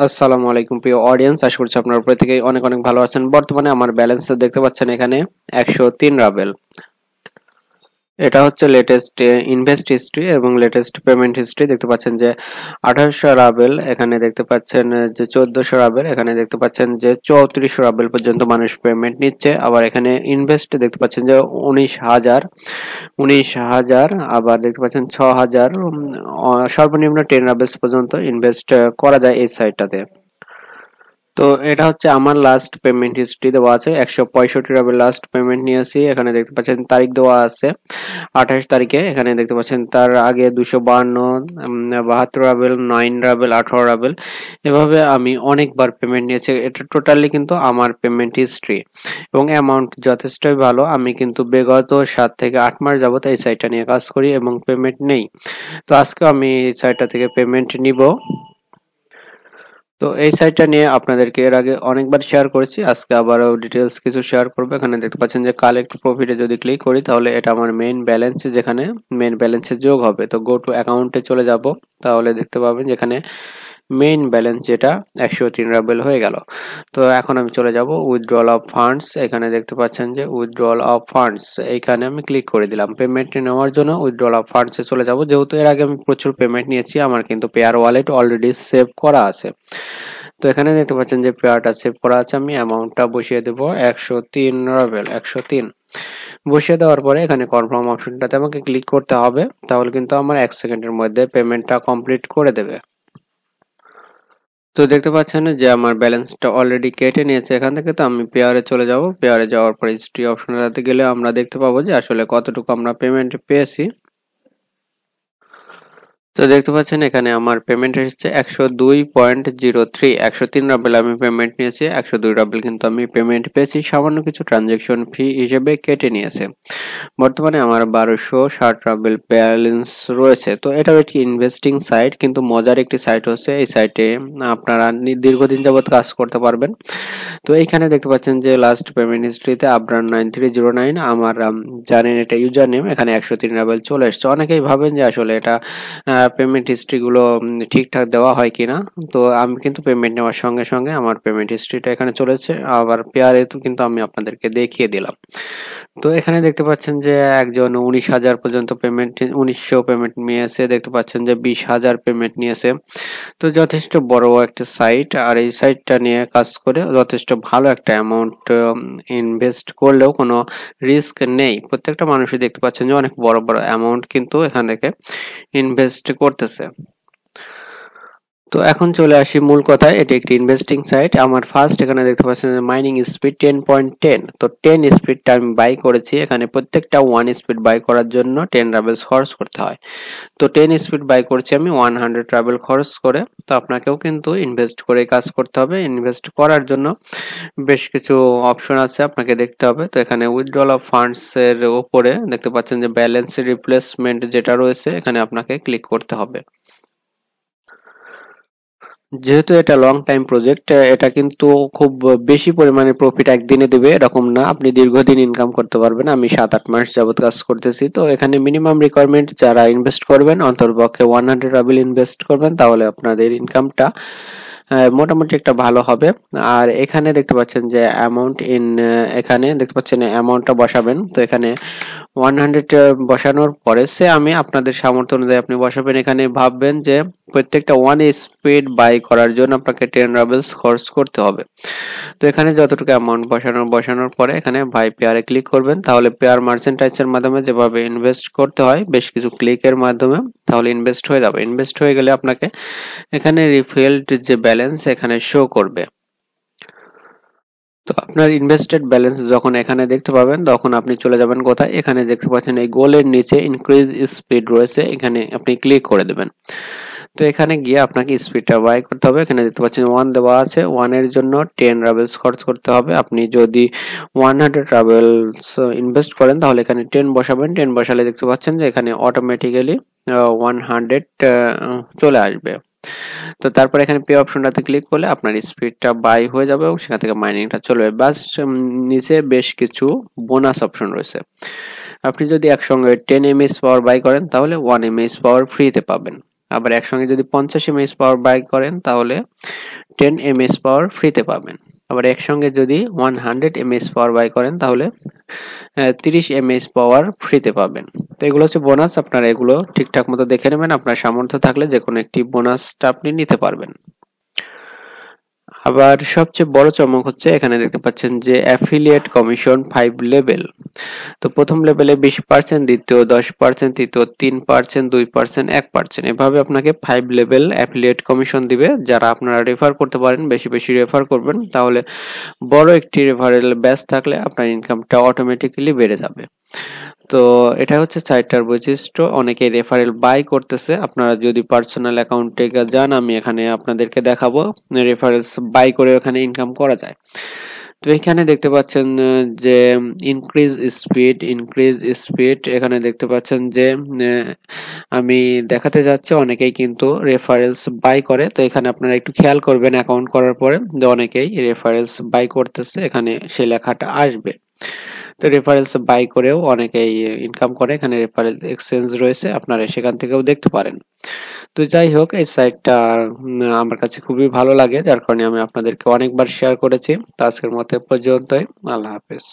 আসসালামু আলাইকুম প্রিয় অডিয়েন্স, আশা করছি আপনারা প্রত্যেকেই অনেক অনেক ভালো আছেন। বর্তমানে আমার ব্যালেন্স দেখতে পাচ্ছেন এখানে 103 রাবেল। এটা হচ্ছে লেটেস্ট ইনভেস্ট হিস্ট্রি এবং লেটেস্ট পেমেন্ট হিস্ট্রি। দেখতে পাচ্ছেন যে 2800 রাবেল, এখানে দেখতে পাচ্ছেন যে 1400 রাবেল, এখানে দেখতে পাচ্ছেন যে 3400 রাবেল পর্যন্ত মানুষ পেমেন্ট নিচ্ছে। আবার এখানে ইনভেস্ট দেখতে পাচ্ছেন যে 19,000, আবার দেখতে পাচ্ছেন 6000, সর্বনিম্ন 10 রাবেলস পর্যন্ত ইনভেস্ট করা যায় এই সাইটটাতে। তো এটা হচ্ছে আমার লাস্ট পেমেন্ট হিস্ট্রি দেওয়া আছে। 165 রাবেল লাস্ট পেমেন্ট নিয়েছি। এখানে দেখতে পাচ্ছেন তারিখ দেওয়া আছে 28 তারিখে। এখানে দেখতে পাচ্ছেন তার আগে 252, 72 রাবেল, 9 রাবেল, 18 রাবেল, এভাবে আমি অনেকবার পেমেন্ট নিয়েছি। এটা টোটালি কিন্তু আমার পেমেন্ট হিস্ট্রি এবং অ্যামাউন্ট যথেষ্টই ভালো। আমি কিন্তু বিগত 7 থেকে 8 মাস যাবত এই সাইটটা নিয়ে কাজ করি এবং পেমেন্ট নেই। তো আজকে আমি এই সাইটটা থেকে পেমেন্ট নিব। তো এই সাইটটা নিয়ে আপনাদেরকে এর আগে অনেকবার শেয়ার করেছি, আজকে আবারও ডিটেলস কিছু শেয়ার করবো। এখানে দেখতে পাচ্ছেন যে কালেক্ট প্রফিটে যদি ক্লিক করি তাহলে এটা আমার মেইন ব্যালেন্স, যেখানে মেইন ব্যালেন্সে যোগ হবে। তো গো টু অ্যাকাউন্টে চলে যাব, তাহলে দেখতে পাবেন যেখানে মেইন ব্যালেন্স যেটা 103 রাবেল হয়ে গেল। তো এখন আমি চলে যাব উইথড্রল অফ ফান্ডস। এখানে দেখতে পাচ্ছেন যে উইথড্রল অফ ফান্ডস, এইখানে আমি ক্লিক করে দিলাম। পেমেন্ট নেওয়ার জন্য উইথড্রল অফ ফান্ডসে চলে যাব। যেহেতু এর আগে আমি প্রচুর পেমেন্ট নিয়েছি, আমার কিন্তু পেয়ার ওয়ালেট অলরেডি সেভ করা আছে। তো এখানে দেখতে পাচ্ছেন যে পেয়ারটা সেভ করা আছে। আমি অ্যামাউন্টটা বসিয়ে দেব 103 রাবেল, 103 বসিয়ে দেওয়ার পরে এখানে কনফার্ম অপশনটাতে আমাকে ক্লিক করতে হবে, তাহলে কিন্তু আমার 1 সেকেন্ডের মধ্যে পেমেন্টটা কমপ্লিট করে দেবে। তো দেখতে পাচ্ছেন যে আমার ব্যালেন্সটা অলরেডি কেটে নিয়েছে এখান থেকে। তো আমি পেয়ারে চলে যাব। পেয়ারে যাওয়ার পর হিস্ট্রি অপশনটাতে গেলে আমরা দেখতে পাবো যে আসলে কতটুকু আমরা পেমেন্ট পেয়েছি। তো দেখতে পাচ্ছেন এখানে আমার পেমেন্ট এসেছে 102.03, 103 রাবেল আমি পেমেন্ট নিয়েছি। 102 রাবেল কিন্তু আমি পেমেন্ট পেয়েছি, সামান্য কিছু ট্রানজেকশন ফি হিসেবে কেটে নিয়েছে। বর্তমানে আমার 1260 রাবেল ব্যালেন্স রয়েছে। তো এটাও একটি ইনভেস্টিং সাইট, কিন্তু মজার একটি সাইট হচ্ছে এই সাইটে আপনারা দীর্ঘদিন যাবত কাজ করতে পারবেন। তো এইখানে দেখতে পাচ্ছেন যে লাস্ট পেমেন্ট হিস্ট্রিতে আবরান 9309 আমার জানেন এটা ইউজার নেম, এখানে 103 রাবেল চলে এসছে। অনেকেই ভাবেন যে আসলে এটা পেমেন্ট হিস্ট্রিগুলো ঠিকঠাক দেওয়া হয় কিনা। তো আমি কিন্তু পেমেন্ট নেওয়ার সঙ্গে সঙ্গে আমার পেমেন্ট হিস্ট্রিটা এখানে চলেছে। আবার পেয়ারে তো কিন্তু আমি আপনাদেরকে দেখিয়ে দিলাম। তো এখানে দেখতে পাচ্ছেন যে একজন 19,000 পর্যন্ত পেমেন্ট, 1900 পেমেন্ট নিয়েছে। দেখতে পাচ্ছেন যে 20,000 পেমেন্ট নিয়েছে। তো যথেষ্ট বড় একটা সাইট, আর এই সাইটটা নিয়ে কাজ করে যথেষ্ট ভালো একটা অ্যামাউন্ট ইনভেস্ট করলেও কোনো রিস্ক নেই। প্রত্যেকটা মানুষই দেখতে পাচ্ছেন যে অনেক বড় বড় অ্যামাউন্ট কিন্তু এখান থেকে ইনভেস্ট করতেছে। তো এখন চলে আসি মূল কথায়। এটি একটি ইনভেস্টিং সাইট। আমার ফার্স্ট এখানে দেখতে পাচ্ছেন মাইনিং স্পিড 10.10। তো 10 স্পিডটা আমি বাই করেছি। এখানে প্রত্যেকটা 1 স্পিড বাই করার জন্য 10 রাবেল খরচ করতে হয়। তো 10 স্পিড বাই করছি আমি 100 রাবেল খরচ করে। তো আপনাকেও কিন্তু ইনভেস্ট করে কাজ করতে হবে। ইনভেস্ট করার জন্য বেশ কিছু অপশন আছে, আপনাকে দেখতে হবে। তো এখানে উইথড্রল অফ ফান্ডস এর উপরে দেখতে পাচ্ছেন যে ব্যালেন্স রিপ্লেসমেন্ট যেটা রয়েছে, এখানে আপনাকে ক্লিক করতে হবে। যেহেতু এটা লং টাইম প্রজেক্ট, এটা কিন্তু খুব বেশি পরিমাণে প্রফিট একদিনে দেবে এরকম না, আপনি দীর্ঘদিন ইনকাম করতে পারবেন। আমি 7-8 মাস যাবত কাজ করতেছি। তো এখানে মিনিমাম রিকোয়ারমেন্ট যারা ইনভেস্ট করবেন অন্ততপক্ষে 100 রাবেল ইনভেস্ট করবেন, তাহলে আপনাদের ইনকামটা মোটামুটি একটা ভালো হবে। আর এখানে দেখতে পাচ্ছেন যে অ্যামাউন্ট ইন, এখানে দেখতে পাচ্ছেন অ্যামাউন্টটা বসাবেন। তো এখানে 100 বসানোর পরে সে আমি আপনাদের সামর্থ্য অনুযায়ী আপনি বসাবেন। এখানে ভাববেন যে প্রত্যেকটা 1 স্পিড বাই করার জন্য আপনাকে 10 রাবেলস খরচ করতে হবে। তো এখানে যতটুকু অ্যামাউন্ট বসানোর পরে এখানে বাই পেয়ারে ক্লিক করবেন, তাহলে পেয়ার মার্চেন্টাইজের মাধ্যমে যেভাবে ইনভেস্ট করতে হয় বেশ কিছু ক্লিকের মাধ্যমে, তাহলে ইনভেস্ট হয়ে যাবে। ইনভেস্ট হয়ে গেলে আপনাকে এখানে রিফিল্ড যে ব্যালেন্স এখানে শো করবে। তো আপনার ইনভেস্টেড ব্যালেন্স যখন এখানে দেখতে পাবেন তখন আপনি চলে যাবেন কোথায়, এখানে দেখতে পাচ্ছেন এই গোলের নিচে ইনক্রিজ স্পিড রয়েছে, এখানে আপনি ক্লিক করে দেবেন। তো এখানে গিয়ে আপনাকে স্পিডটা বাই করতে হবে। এখানে দেখতে পাচ্ছেন 1 দেওয়া আছে, 1 এর জন্য 10 রাবেলস খরচ করতে হবে। আপনি যদি 100 রাবেলস ইনভেস্ট করেন তাহলে এখানে 10 বসাবেন। 10 বসালে দেখতে পাচ্ছেন যে এখানে অটোমেটিক্যালি 100 চলে আসবে। তো তারপর এখানে পে অপশনটাতে ক্লিক করলে আপনার স্পিডটা বাই হয়ে যাবে এবং সেখান থেকে মাইনিংটা চলবে। বাস নিচে বেশ কিছু বোনাস অপশন রয়েছে। আপনি যদি একসঙ্গে 10 mAh পাওয়ার বাই করেন তাহলে 1 mAh পাওয়ার ফ্রিতে পাবেন। আবার একসঙ্গে যদি 50 mAh পাওয়ার বাই করেন তাহলে 10 mAh পাওয়ার ফ্রিতে পাবেন। আবার একসঙ্গে যদি 100 mAh পাওয়ার বাই করেন তাহলে 30 mAh পাওয়ার ফ্রিতে পাবেন। তো এগুলো হচ্ছে বোনাস, আপনারা এগুলো ঠিকঠাক মতো দেখে নেবেন, আপনার সামর্থ্য থাকলে যে কোনো একটি বোনাসটা আপনি নিতে পারবেন। আবার সবচেয়ে বড় চমক হচ্ছে এখানে দেখতে পাচ্ছেন যে অ্যাফিলিয়েট কমিশন 5 লেভেল। তো প্রথম লেভেলে 20%, দ্বিতীয় 10%, তৃতীয় 3%, 2%, 1%, এভাবে আপনাকে 5 লেভেল অ্যাফিলিয়েট কমিশন দিবে। যারা আপনারা রেফার করতে পারেন, বেশি বেশি রেফার করবেন, তাহলে বড় একটি রেফারেল ব্যাচ থাকলে আপনার ইনকামটা অটোমেটিক্যালি বেড়ে যাবে। তো এটা হচ্ছে সাইটটার বৈশিষ্ট্য। অনেকে রেফারেল বাই করতেছে। আপনারা যদি পার্সোনাল অ্যাকাউন্টে যান, আমি এখানে আপনাদেরকে দেখাবো রেফারেলস বাই করে এখানে ইনকাম করা যায়। তো এখানে দেখতে পাচ্ছেন যে ইনক্রিজ স্পিড এখানে দেখতে পাচ্ছেন যে আমি দেখাতে যাচ্ছি অনেকেই কিন্তু রেফারেলস বাই করে। তো এখানে আপনারা একটু খেয়াল করবেন অ্যাকাউন্ট করার পরে যে অনেকেই রেফারেলস বাই করতেছে, এখানে সেই লেখাটা আসবে। তো রেফারেলস বাই করেও অনেকেই ইনকাম করে, এখানে রেফারেল এক্সচেঞ্জ রয়েছে, আপনারা সেখান থেকেও দেখতে পারেন। তো যাই হোক, এই সাইটটা আমার কাছে খুবই ভালো লাগে, যার কারণে আমি আপনাদেরকে অনেকবার শেয়ার করেছি। তো আজকের মতো পর্যন্তই, আল্লাহ হাফেজ।